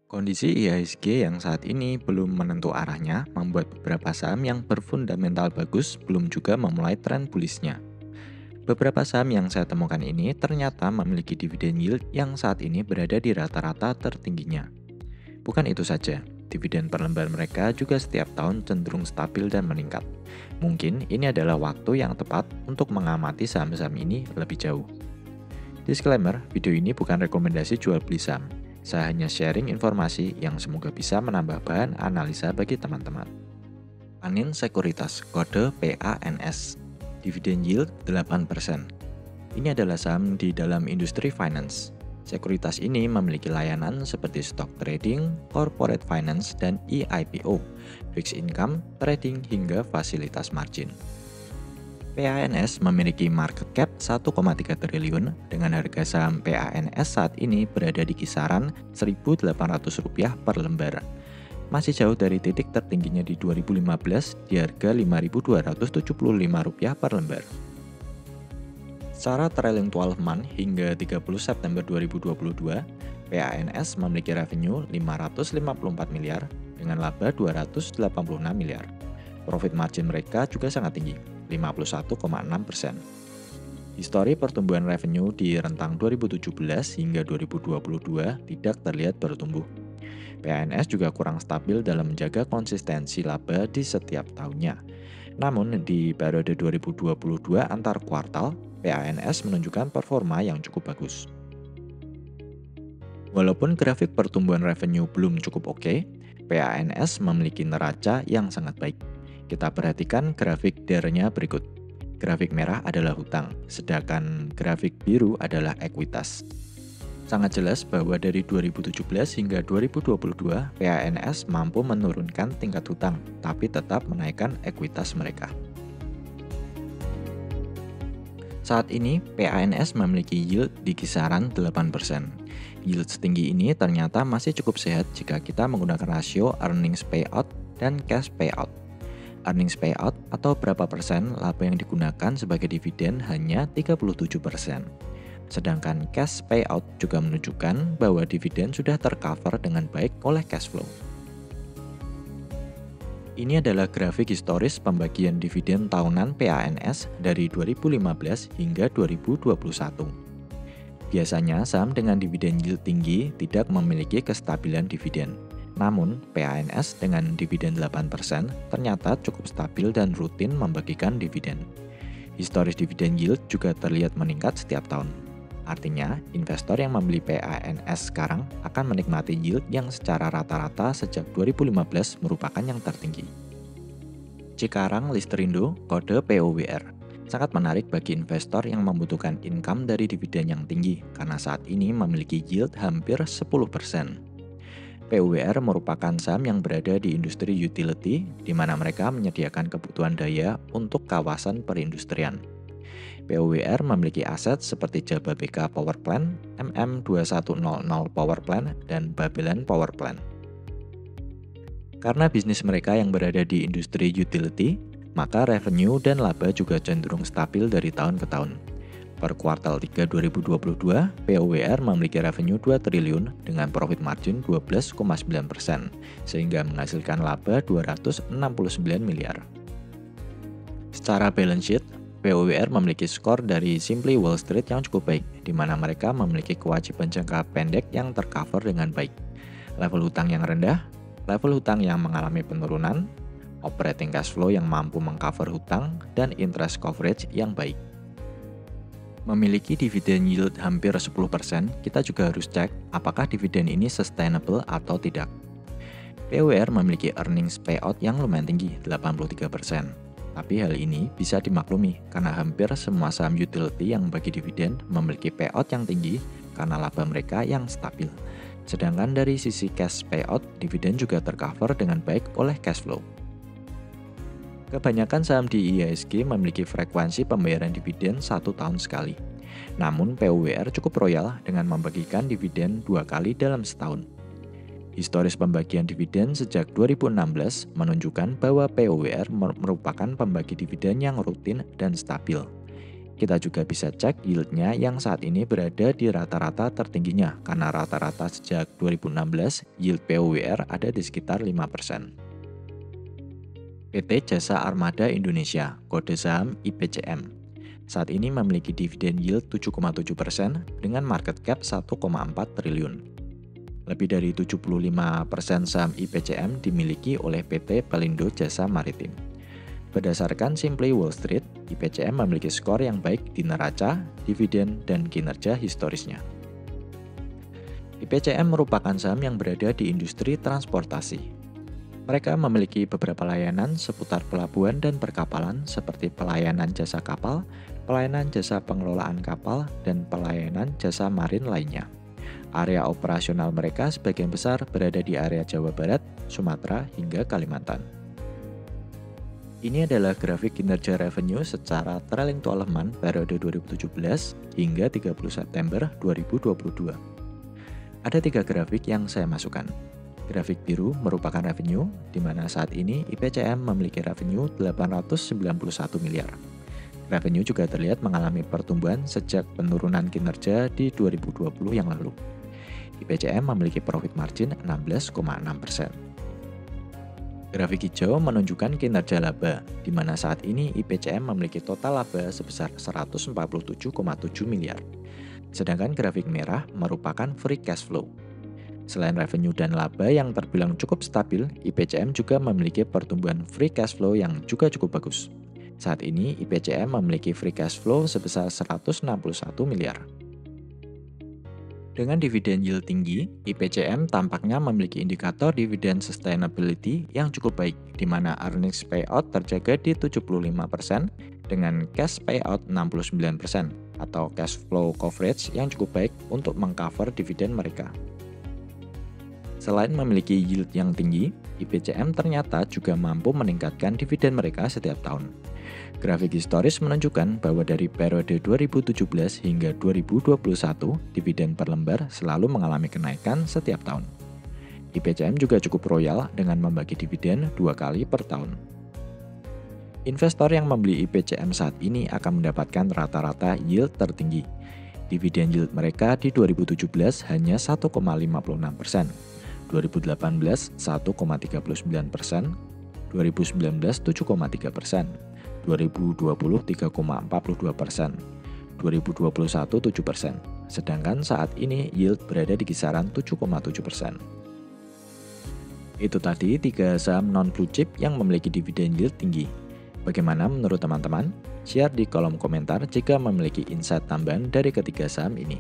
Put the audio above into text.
Kondisi IHSG yang saat ini belum menentu arahnya membuat beberapa saham yang berfundamental bagus belum juga memulai tren bullish-nya. Beberapa saham yang saya temukan ini ternyata memiliki dividen yield yang saat ini berada di rata-rata tertingginya. Bukan itu saja, dividen per lembar mereka juga setiap tahun cenderung stabil dan meningkat. Mungkin ini adalah waktu yang tepat untuk mengamati saham-saham ini lebih jauh. Disclaimer, video ini bukan rekomendasi jual beli saham. Saya hanya sharing informasi yang semoga bisa menambah bahan analisa bagi teman-teman. Panin Sekuritas, kode PANS. Dividen yield 8%. Ini adalah saham di dalam industri finance. Sekuritas ini memiliki layanan seperti stock trading, corporate finance, dan eIPO, fixed income, trading, hingga fasilitas margin. PANS memiliki market cap 1,3 triliun dengan harga saham PANS saat ini berada di kisaran Rp1.800 per lembar. Masih jauh dari titik tertingginya di 2015 di harga Rp5.275 per lembar. Secara trailing 12 month hingga 30 September 2022, PANS memiliki revenue 554 miliar dengan laba 286 miliar. Profit margin mereka juga sangat tinggi, 51,6%. Histori pertumbuhan revenue di rentang 2017 hingga 2022 tidak terlihat bertumbuh. PANS juga kurang stabil dalam menjaga konsistensi laba di setiap tahunnya. Namun, di periode 2022 antar kuartal, PANS menunjukkan performa yang cukup bagus. Walaupun grafik pertumbuhan revenue belum cukup oke, PANS memiliki neraca yang sangat baik. Kita perhatikan grafik DER-nya berikut. Grafik merah adalah hutang, sedangkan grafik biru adalah ekuitas. Sangat jelas bahwa dari 2017 hingga 2022, PANS mampu menurunkan tingkat hutang, tapi tetap menaikkan ekuitas mereka. Saat ini, PANS memiliki yield di kisaran 8%. Yield setinggi ini ternyata masih cukup sehat jika kita menggunakan rasio earnings payout dan cash payout. Earnings payout atau berapa persen laba yang digunakan sebagai dividen hanya 37%. Sedangkan cash payout juga menunjukkan bahwa dividen sudah tercover dengan baik oleh cash flow. Ini adalah grafik historis pembagian dividen tahunan PANS dari 2015 hingga 2021. Biasanya saham dengan dividen yield tinggi tidak memiliki kestabilan dividen. Namun, PANS dengan dividen 8% ternyata cukup stabil dan rutin membagikan dividen. Historis dividen yield juga terlihat meningkat setiap tahun. Artinya, investor yang membeli PANS sekarang akan menikmati yield yang secara rata-rata sejak 2015 merupakan yang tertinggi. Cikarang Listerindo, kode POWR. Sangat menarik bagi investor yang membutuhkan income dari dividen yang tinggi karena saat ini memiliki yield hampir 10%. PUWR merupakan saham yang berada di industri utility, di mana mereka menyediakan kebutuhan daya untuk kawasan perindustrian. PUWR memiliki aset seperti Jababeka Power Plant, MM2100 Power Plant, dan Babelan Power Plant. Karena bisnis mereka yang berada di industri utility, maka revenue dan laba juga cenderung stabil dari tahun ke tahun. Per kuartal 3 2022, POWR memiliki revenue 2 triliun dengan profit margin 12,9%, sehingga menghasilkan laba 269 miliar. Secara balance sheet, POWR memiliki skor dari Simply Wall Street yang cukup baik, di mana mereka memiliki kewajiban jangka pendek yang tercover dengan baik. Level hutang yang rendah, level hutang yang mengalami penurunan, operating cash flow yang mampu mengcover hutang, dan interest coverage yang baik. Memiliki dividen yield hampir 10%, kita juga harus cek apakah dividen ini sustainable atau tidak. PUWR memiliki earnings payout yang lumayan tinggi, 83%. Tapi hal ini bisa dimaklumi karena hampir semua saham utility yang bagi dividen memiliki payout yang tinggi karena laba mereka yang stabil. Sedangkan dari sisi cash payout, dividen juga tercover dengan baik oleh cash flow. Kebanyakan saham di IHSG memiliki frekuensi pembayaran dividen 1 tahun sekali. Namun PUWR cukup royal dengan membagikan dividen 2 kali dalam setahun. Historis pembagian dividen sejak 2016 menunjukkan bahwa PUWR merupakan pembagi dividen yang rutin dan stabil. Kita juga bisa cek yieldnya yang saat ini berada di rata-rata tertingginya, karena rata-rata sejak 2016 yield POWR ada di sekitar 5%. PT Jasa Armada Indonesia, kode saham IPCM. Saat ini memiliki dividen yield 7,7% dengan market cap 1,4 triliun. Lebih dari 75% saham IPCM dimiliki oleh PT Pelindo Jasa Maritim. Berdasarkan Simply Wall Street, IPCM memiliki skor yang baik di neraca, dividen, dan kinerja historisnya. IPCM merupakan saham yang berada di industri transportasi. Mereka memiliki beberapa layanan seputar pelabuhan dan perkapalan seperti pelayanan jasa kapal, pelayanan jasa pengelolaan kapal, dan pelayanan jasa marin lainnya. Area operasional mereka sebagian besar berada di area Jawa Barat, Sumatera, hingga Kalimantan. Ini adalah grafik kinerja revenue secara trailing 12 month periode 2017 hingga 30 September 2022. Ada 3 grafik yang saya masukkan. Grafik biru merupakan revenue, di mana saat ini IPCM memiliki revenue 891 miliar. Revenue juga terlihat mengalami pertumbuhan sejak penurunan kinerja di 2020 yang lalu. IPCM memiliki profit margin 16,6%. Grafik hijau menunjukkan kinerja laba, di mana saat ini IPCM memiliki total laba sebesar 147,7 miliar. Sedangkan grafik merah merupakan free cash flow. Selain revenue dan laba yang terbilang cukup stabil, IPCM juga memiliki pertumbuhan free cash flow yang juga cukup bagus. Saat ini IPCM memiliki free cash flow sebesar 161 miliar. Dengan dividen yield tinggi, IPCM tampaknya memiliki indikator dividen sustainability yang cukup baik, di mana earnings payout terjaga di 75% dengan cash payout 69% atau cash flow coverage yang cukup baik untuk mengcover dividen mereka. Selain memiliki yield yang tinggi, IPCM ternyata juga mampu meningkatkan dividen mereka setiap tahun. Grafik historis menunjukkan bahwa dari periode 2017 hingga 2021, dividen per lembar selalu mengalami kenaikan setiap tahun. IPCM juga cukup royal dengan membagi dividen 2 kali per tahun. Investor yang membeli IPCM saat ini akan mendapatkan rata-rata yield tertinggi. Dividen yield mereka di 2017 hanya 1,56%, 2018 1,39%, 2019 7,3%, 2020 3,42%, 2021 7%, sedangkan saat ini yield berada di kisaran 7,7%. Itu tadi 3 saham non-blue chip yang memiliki dividen yield tinggi. Bagaimana menurut teman-teman? Share di kolom komentar jika memiliki insight tambahan dari ketiga saham ini.